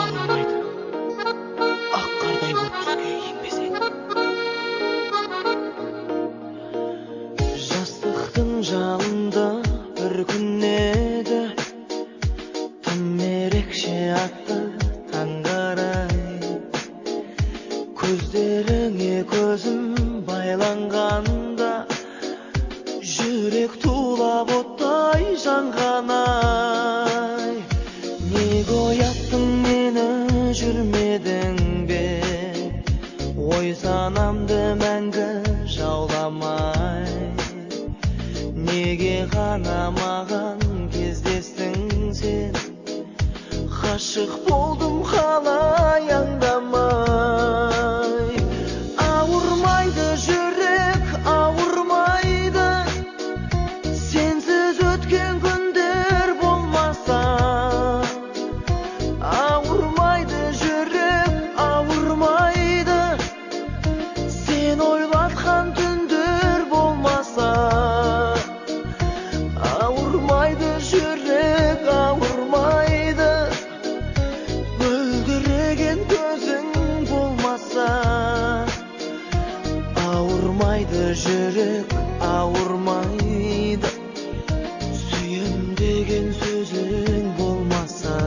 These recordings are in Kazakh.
ауырмайды. Ақ қардай боп түске енбесең. Жастықтың жанында бір күн еді, тым ерекше атты таң қарай. Көздеріңе көзім байланғанда, жүрек тулап оттай жанған-ай. Неге ояттың мені, жүрмедің бе? Ой санамды мәңгі жауламай. Неге ғана маған кездестің сен? Ғашық болдым қалай аңдамай. Ауырмайды жүрек, ауырмайды, сенсіз өткен күндер болмаса. Ауырмайды жүрек, ауырмайды, сен ойлатқан түндер болмаса. Ауырмайды жүрек, ауырмайды, мөлдіреген көзің болмаса. Ауырмайды жүрек, ауырмайды, сүйем деген сөзің болмаса.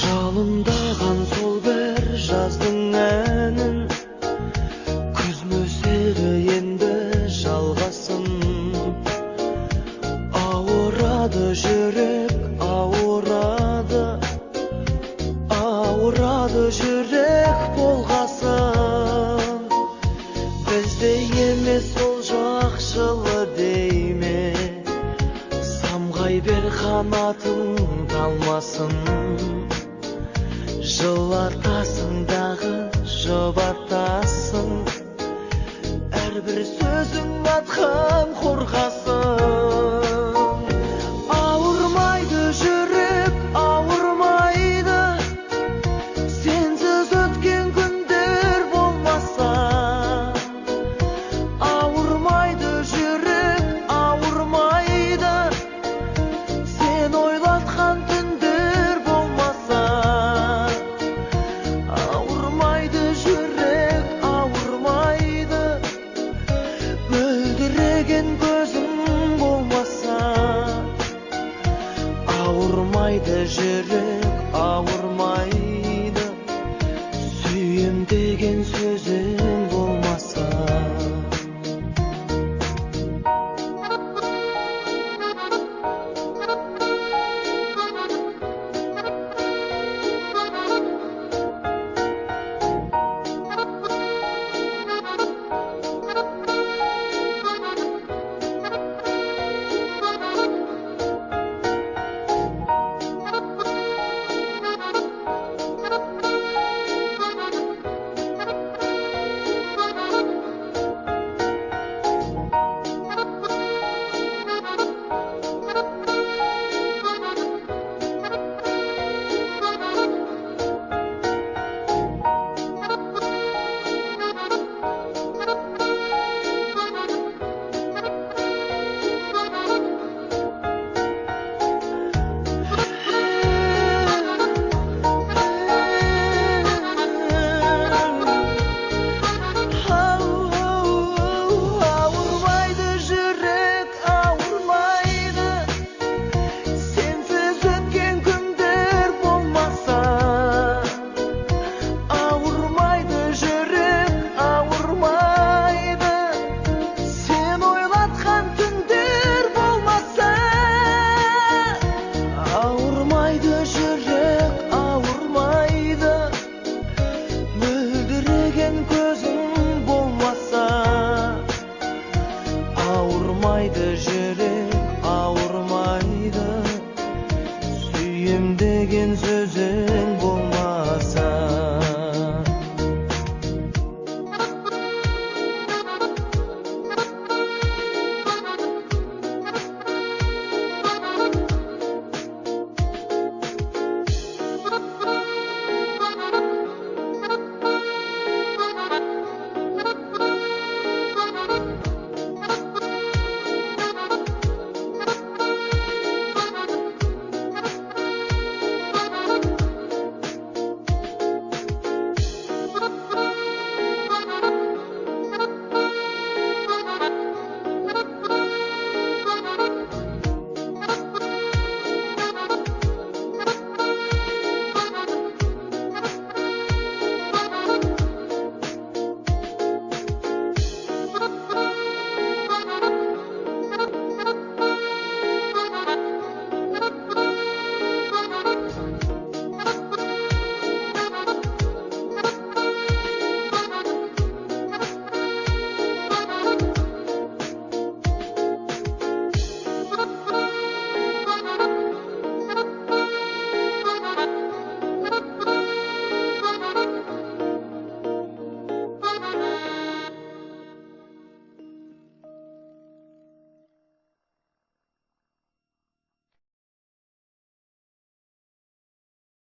Жалындаған сол бір жаздың әнін, күз мөлшері енді жалғасын. Ауырады жүрек, ауырады, ауырады жүрек болғасын. Бізде емес ол жақшылы дейме, самғай бер қанатың талмасын. Жылатасың дағы жұбатасың, әрбір сөзің атқан қорғасын. Ауырмайды жүрек, ауырмайды, сенсіз өткен күндер болмаса. Ауырмайды жүрек, ауырмайды, сен ойлатқан түндер болмаса. Ауырмайды жүрек, ауырмайды, мөлдіреген көзің болмаса. Ауырмайды жүрек, ауырмайды, сүйем деген сөзің болмаса. Ауырмайды жүрек.